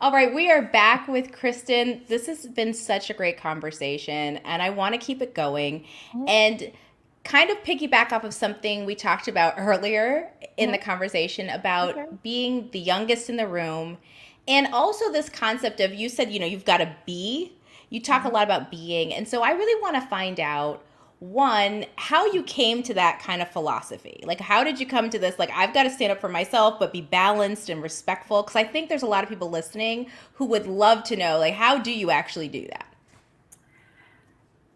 All right, we are back with Kristen. This has been such a great conversation, and I want to keep it going and kind of piggyback off of something we talked about earlier in the Mhm. conversation Okay. about being the youngest in the room. And also, this concept of you said, you've got to be. You talk a Mhm. lot about being. And so, I really want to find out one, how you came to that kind of philosophy. Like, how did you come to this? Like, I've got to stand up for myself, but be balanced and respectful. Because I think there's a lot of people listening who would love to know, like, how do you actually do that?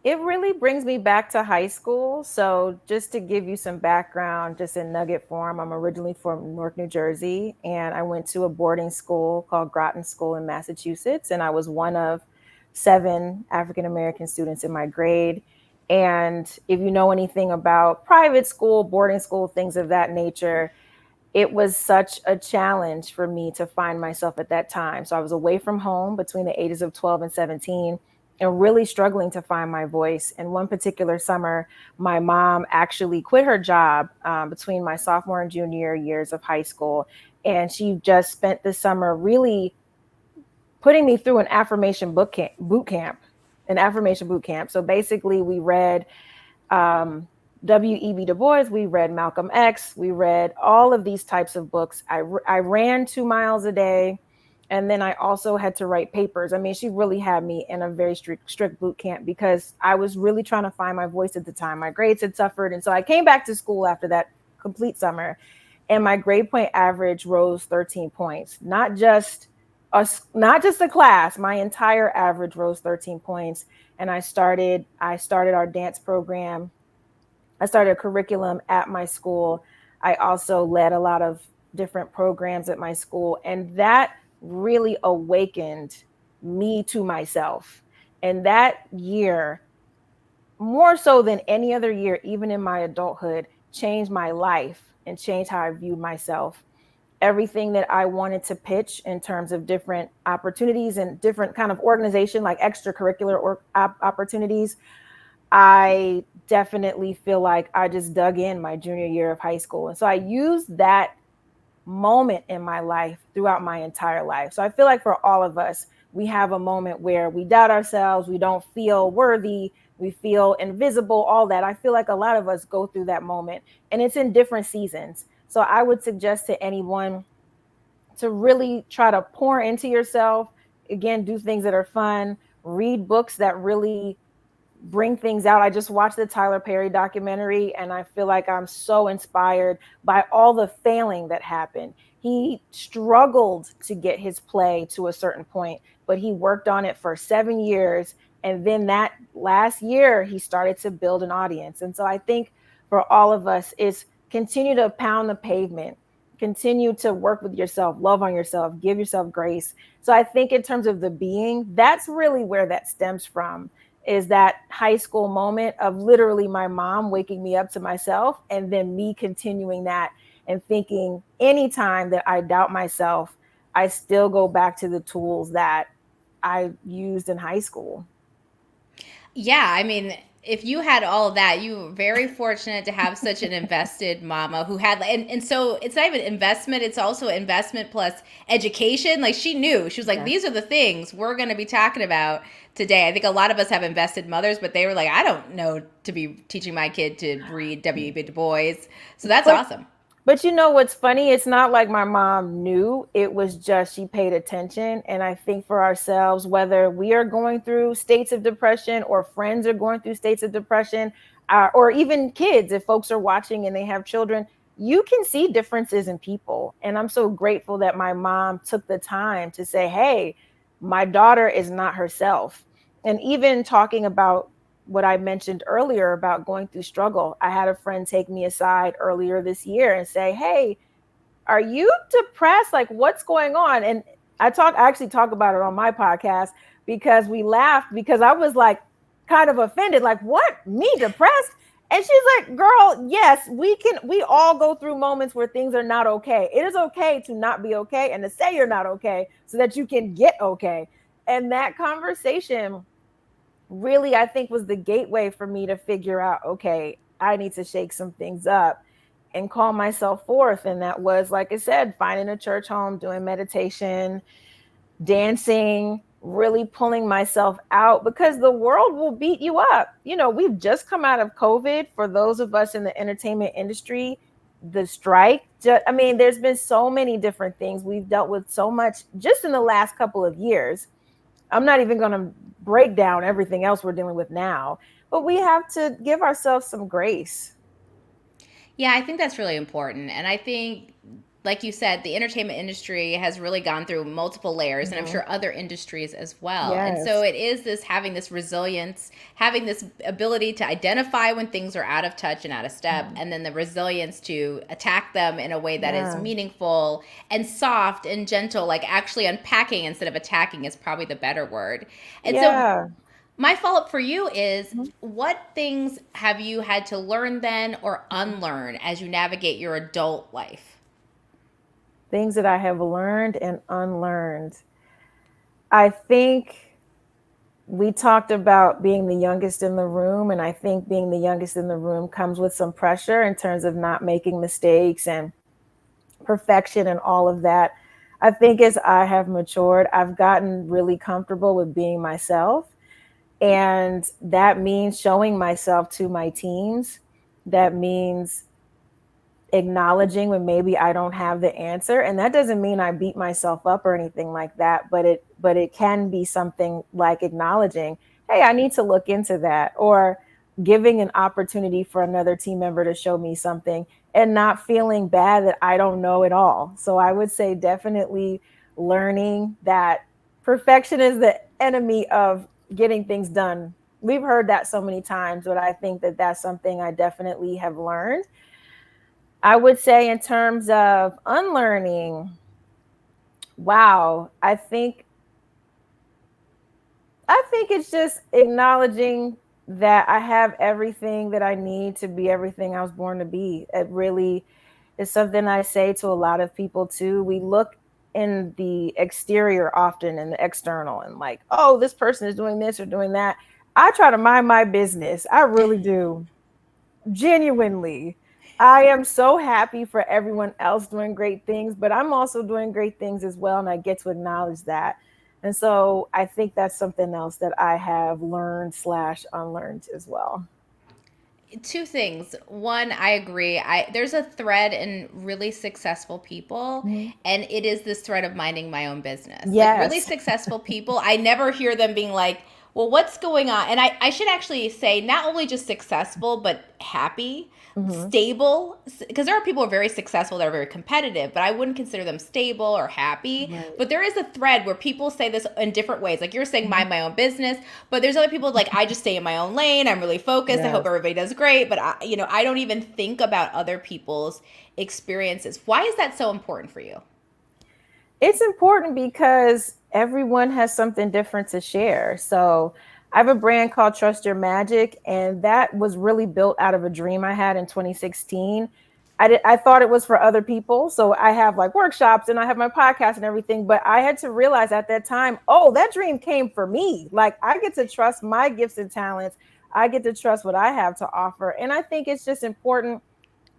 It really brings me back to high school. So, just to give you some background, just in nugget form, I'm originally from Newark, New Jersey, and I went to a boarding school called Groton School in Massachusetts. And I was one of 7 African American students in my grade. And if you know anything about private school, boarding school, things of that nature, it was such a challenge for me to find myself at that time. So I was away from home between the ages of 12 and 17 and really struggling to find my voice. And one particular summer, my mom actually quit her job between my sophomore and junior years of high school. And she just spent the summer really putting me through an affirmation boot camp. So basically, we read um, W.E.B. Du Bois, we read Malcolm X, we read all of these types of books. I ran 2 miles a day. And then I also had to write papers. I mean, she really had me in a very strict boot camp because I was really trying to find my voice at the time. My grades had suffered. And so I came back to school after that complete summer, and my grade point average rose 13 points. Not just the class, my entire average rose 13 points. And I started our dance program. I started a curriculum at my school. I also led a lot of different programs at my school, and that really awakened me to myself. And that year, more so than any other year, even in my adulthood, changed my life and changed how I viewed myself. Everything that I wanted to pitch in terms of different opportunities and different kind of organization, like extracurricular opportunities, I definitely feel like I just dug in my junior year of high school. And so I used that moment in my life throughout my entire life. So I feel like for all of us, we have a moment where we doubt ourselves, we don't feel worthy, we feel invisible, all that. I feel like a lot of us go through that moment, and it's in different seasons. So I would suggest to anyone to really try to pour into yourself. Again, do things that are fun, read books that really bring things out. I just watched the Tyler Perry documentary, and I feel like I'm so inspired by all the failing that happened. He struggled to get his play to a certain point, but he worked on it for 7 years. And then that last year, he started to build an audience. And so I think for all of us is continue to pound the pavement, continue to work with yourself, love on yourself, give yourself grace. So I think in terms of the being, that's really where that stems from, is that high school moment of literally my mom waking me up to myself, and then me continuing that and thinking anytime that I doubt myself, I still go back to the tools that I used in high school. Yeah, I mean, if you had all of that, you were very fortunate to have such an invested mama who had, and so it's not even investment, it's also investment plus education. Like, she knew, she was like, Yeah. these are the things we're going to be talking about today. I think a lot of us have invested mothers, but they were like, I don't know to be teaching my kid to read W.B. Du Bois. So that's But awesome. But you know what's funny? It's not like my mom knew. It was just she paid attention. And I think for ourselves, whether we are going through states of depression or friends are going through states of depression, or even kids, if folks are watching and they have children, you can see differences in people. And I'm so grateful that my mom took the time to say, hey, my daughter is not herself. And even talking about what I mentioned earlier about going through struggle, I had a friend take me aside earlier this year and say, hey, are you depressed? Like, what's going on? And I actually talk about it on my podcast because we laughed because I was like kind of offended, like, what? Me depressed? And she's like, girl, yes, we all go through moments where things are not okay. It is okay to not be okay and to say you're not okay so that you can get okay. And that conversation really, I think, was the gateway for me to figure out, okay, I need to shake some things up and call myself forth. And that was, like I said, finding a church home, doing meditation, dancing, really pulling myself out, because the world will beat you up. We've just come out of COVID. For those of us in the entertainment industry, the strike, I mean, there's been so many different things. We've dealt with so much just in the last couple of years. I'm not even going to break down everything else we're dealing with now, but we have to give ourselves some grace. Yeah, I think that's really important. And I think, like you said, the entertainment industry has really gone through multiple layers, and I'm Mhm. sure other industries as well. And so Yes. it is this having this resilience, having this ability to identify when things are out of touch and out of step, Mhm. and then the resilience to attack them in a way that is Yeah. meaningful and soft and gentle, like actually unpacking instead of attacking is probably the better word. And so Yeah. my follow up for you is, Mhm. what things have you had to learn then or unlearn as you navigate your adult life? Things that I have learned and unlearned. I think we talked about being the youngest in the room, and I think being the youngest in the room comes with some pressure in terms of not making mistakes and perfection and all of that. I think as I have matured, I've gotten really comfortable with being myself. And that means showing myself to my teams. That means acknowledging when maybe I don't have the answer. And that doesn't mean I beat myself up or anything like that, but it can be something like acknowledging, hey, I need to look into that, or giving an opportunity for another team member to show me something, and not feeling bad that I don't know it all. So I would say definitely learning that perfection is the enemy of getting things done. We've heard that so many times, but I think that that's something I definitely have learned. I would say in terms of unlearning, wow, I think it's just acknowledging that I have everything that I need to be everything I was born to be. It really is something I say to a lot of people too. We look in the exterior often, in the external, and like, oh, this person is doing this or doing that. I try to mind my business. I really do. Genuinely. I am so happy for everyone else doing great things, but I'm also doing great things as well, and I get to acknowledge that. And so I think that's something else that I have learned slash unlearned as well. Two things. One, I agree. There's a thread in really successful people, Mhm. and it is this thread of minding my own business. Like really Yes. successful people, I never hear them being like, well, what's going on? And I should actually say not only just successful, but happy, Hmm. stable. Because there are people who are very successful that are very competitive, but I wouldn't consider them stable or happy. Right. But there is a thread where people say this in different ways. Like you're saying, Mhm. mind my own business, but there's other people like, I just stay in my own lane. I'm really focused. I hope Yes. everybody does great, but I don't even think about other people's experiences. Why is that so important for you? It's important because everyone has something different to share. So I have a brand called Trust Your Magic, and that was really built out of a dream I had in 2016. I thought it was for other people. So I have like workshops and I have my podcast and everything, but I had to realize at that time, oh, that dream came for me. Like I get to trust my gifts and talents. I get to trust what I have to offer. And I think it's just important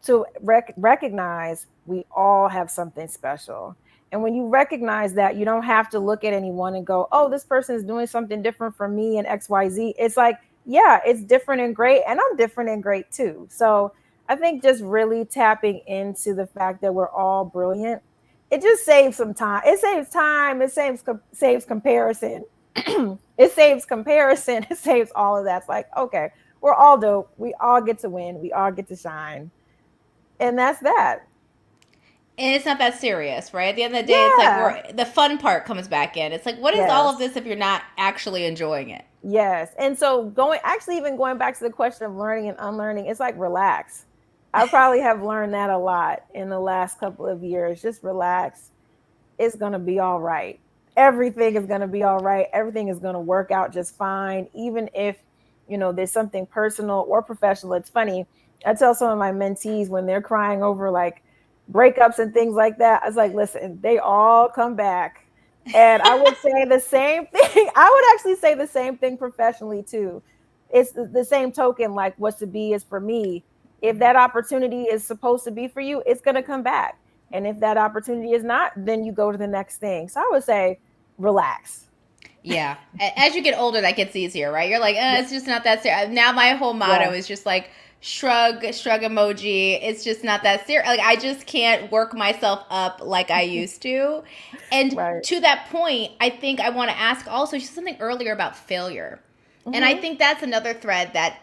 to recognize we all have something special. And when you recognize that, you don't have to look at anyone and go, oh, this person is doing something different from me and XYZ. It's like, yeah, it's different and great. And I'm different and great too. So I think just really tapping into the fact that we're all brilliant, it just saves some time. It saves time. It saves comparison. It saves comparison. It saves all of that. It's like, okay, we're all dope. We all get to win. We all get to shine, and that's that. And it's not that serious, right? At the end of the day, it's like Yeah. the fun part comes back in. It's like, what is all of Yes. this if you're not actually enjoying it? Yes. And so even going back to the question of learning and unlearning, it's like relax. I probably have learned that a lot in the last couple of years. Just relax. It's going to be all right. Everything is going to be all right. Everything is going to work out just fine, even if, there's something personal or professional. It's funny. I tell some of my mentees when they're crying over like breakups and things like that, I was like, listen, they all come back. And I would say the same thing. I would actually say the same thing professionally too. It's the same token, like what's to be is for me. If that opportunity is supposed to be for you, it's going to come back. And if that opportunity is not, then you go to the next thing. So I would say relax. Yeah. As you get older, that gets easier, right? You're like, Yeah. it's just not that serious. Now my whole motto Yeah. is just like shrug emoji. It's just not that serious. Like I just can't work myself up like I used to. And Right. to that point, I think I want to ask also just something earlier about failure. And I Hmm. think that's another thread that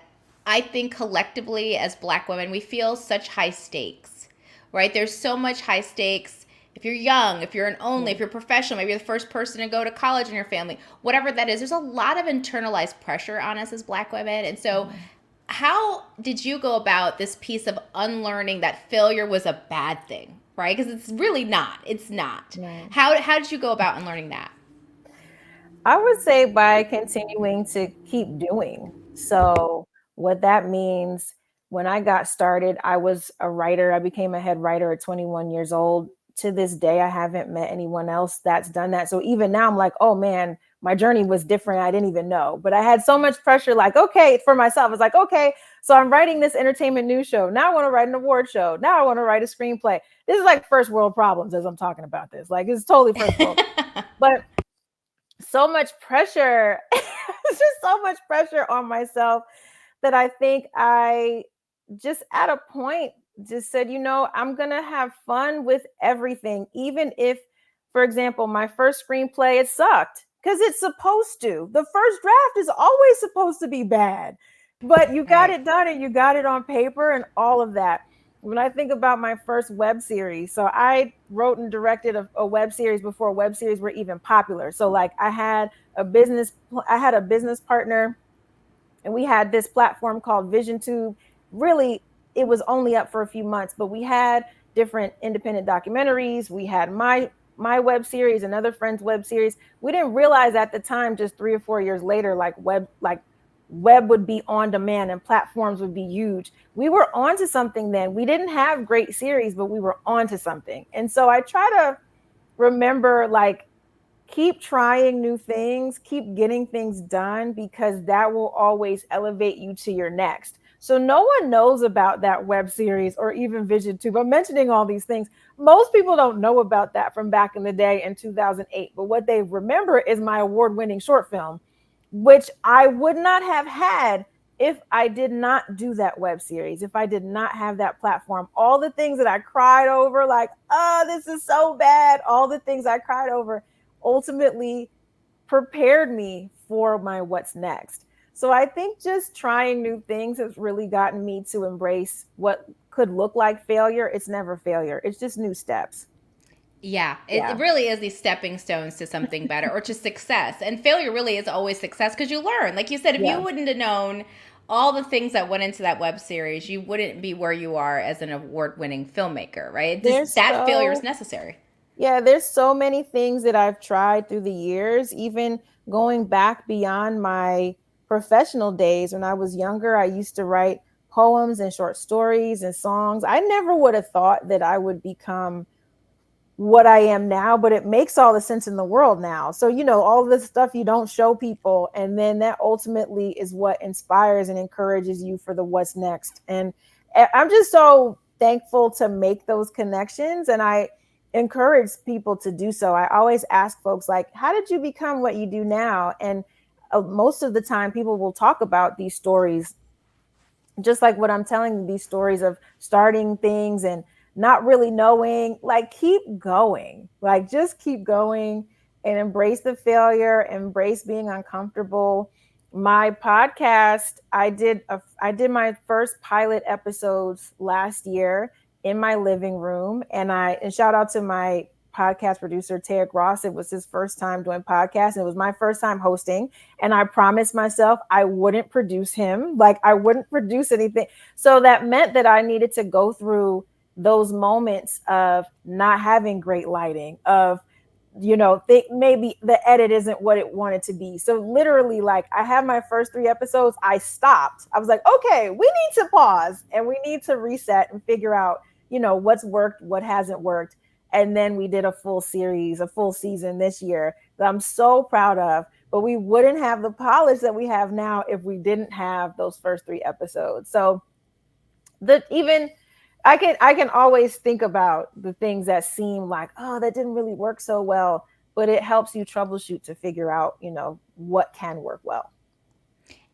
I think collectively as Black women, we feel such high stakes, right? There's so much high stakes. If you're young, if you're an only, if Yeah. you're professional, maybe you're the first person to go to college in your family, whatever that is, there's a lot of internalized pressure on us as Black women. And so, Mhm. how did you go about this piece of unlearning that failure was a bad thing, right? Because it's really not. It's not. Right. How did you go about unlearning that? I would say by continuing to keep doing. So, what that means, when I got started, I was a writer. I became a head writer at 21 years old. To this day, I haven't met anyone else that's done that. So, even now, I'm like, oh man, my journey was different. I didn't even know. But I had so much pressure, like, okay, for myself. It's like, okay, so I'm writing this entertainment news show. Now I want to write an award show. Now I want to write a screenplay. This is like first world problems as I'm talking about this. Like, it's totally first world. But so much pressure. It's just so much pressure on myself that I think I just at a point just said, I'm going to have fun with everything. Even if, for example, my first screenplay, it sucked because it's supposed to. The first draft is always supposed to be bad, but you got Right. it done and you got it on paper and all of that. When I think about my first web series, so I wrote and directed a web series before web series were even popular. So like a business, I had a business partner and we had this platform called VisionTube. Really, it was only up for a few months, but we had different independent documentaries. We had my web series, another friend's web series. We didn't realize at the time, just 3 or 4 years later, like web would be on demand and platforms would be huge. We were onto something then. We didn't have great series, but we were onto something. And so I try to remember, like, keep trying new things, keep getting things done, because that will always elevate you to your next. So no one knows about that web series or even Vision 2. I'm mentioning all these things. Most people don't know about that from back in the day in 2008. But what they remember is my award-winning short film, which I would not have had if I did not do that web series, if I did not have that platform. All the things that I cried over, like, oh, this is so bad, all the things I cried over ultimately prepared me for my what's next. So I think just trying new things has really gotten me to embrace what could look like failure. It's never failure, it's just new steps. Yeah, it Yeah. really is these stepping stones to something better or to success. And failure really is always success because you learn. Like you said, if you Yeah. wouldn't have known all the things that went into that web series, you wouldn't be where you are as an award winning filmmaker, right? Just There's that failure is so necessary. Yeah, there's so many things that I've tried through the years, even going back beyond my professional days. When I was younger, I used to write poems and short stories and songs. I never would have thought that I would become what I am now, but it makes all the sense in the world now. So, all this stuff you don't show people. And then that ultimately is what inspires and encourages you for the what's next. And I'm just so thankful to make those connections. And I encourage people to do so. I always ask folks, like, how did you become what you do now? And most of the time, people will talk about these stories, just like what I'm telling you, these stories of starting things and not really knowing. Like, keep going, like, just keep going and embrace the failure, embrace being uncomfortable. My podcast, I did my first pilot episodes last year in my living room, and shout out to my podcast producer Ted Ross. It was his first time doing podcasts, and it was my first time hosting, and I promised myself I wouldn't produce him. Like, I wouldn't produce anything. So that meant that I needed to go through those moments of not having great lighting, of, think maybe the edit isn't what it wanted to be. So literally, like, I had my first 3 episodes, I stopped. I was like, okay, we need to pause and we need to reset and figure out, what's worked, what hasn't worked. And then we did a full series, a full season this year that I'm so proud of. But we wouldn't have the polish that we have now if we didn't have those first 3 episodes. So the even I can always think about the things that seem like, oh, that didn't really work so well. but it helps you troubleshoot to figure out, what can work well.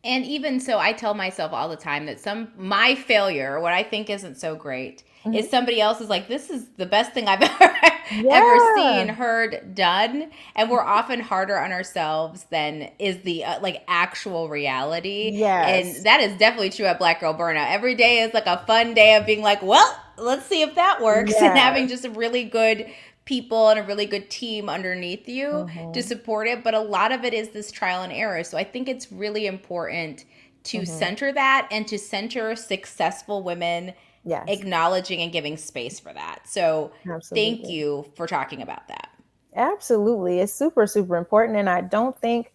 And even so, I tell myself all the time that my failure, what I think isn't so great, is somebody else is like, this is the best thing I've ever seen, heard, done. And we're often harder on ourselves than is the like actual reality. Yes. And that is definitely true at Black Girl Burnout. Every day is like a fun day of being like, well, let's see if that works. Yes. And having just a really good people and a really good team underneath you to support it. But a lot of it is this trial and error. So I think it's really important to center that and to center successful women, acknowledging and giving space for that. So thank you for talking about that. Absolutely. It's super, super important. And I don't think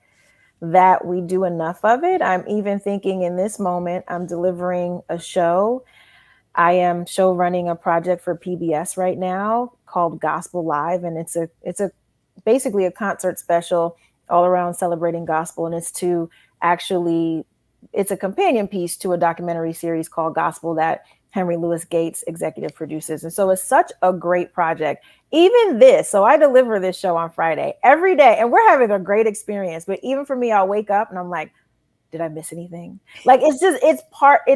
that we do enough of it. I'm even thinking in this moment, I'm delivering a show. I am show running a project for PBS right now called Gospel Live. And it's a basically a concert special all around celebrating gospel. And it's a companion piece to a documentary series called Gospel that Henry Louis Gates executive produces. And so it's such a great project. So I deliver this show on Friday every day and we're having a great experience. But even for me, I'll wake up and I'm like, did I miss anything? Like, it's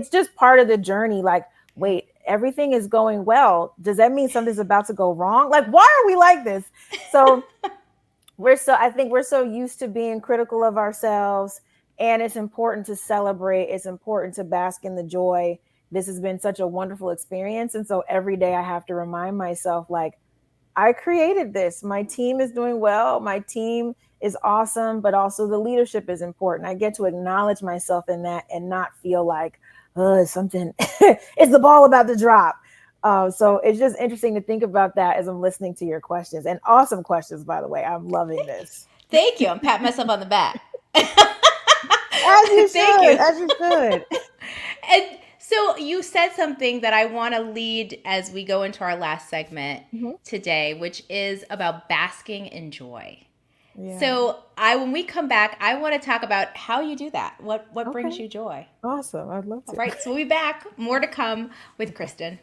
just part of the journey. Like, wait, everything is going well. Does that mean something's about to go wrong? Like, why are we like this? So I think we're so used to being critical of ourselves, and it's important to celebrate. It's important to bask in the joy. This has been such a wonderful experience. And so every day I have to remind myself, like, I created this. My team is doing well. My team is awesome, but also the leadership is important. I get to acknowledge myself in that and not feel like, oh, something, is the ball about to drop? So it's just interesting to think about that as I'm listening to your questions, and awesome questions, by the way. I'm loving this. Thank you. I'm patting myself on the back. As you should. And so you said something that I want to lead as we go into our last segment today, which is about basking in joy. Yeah. So when we come back, I want to talk about how you do that. What brings you joy? Awesome. I'd love to. All right. So we'll be back. More to come with Kristen.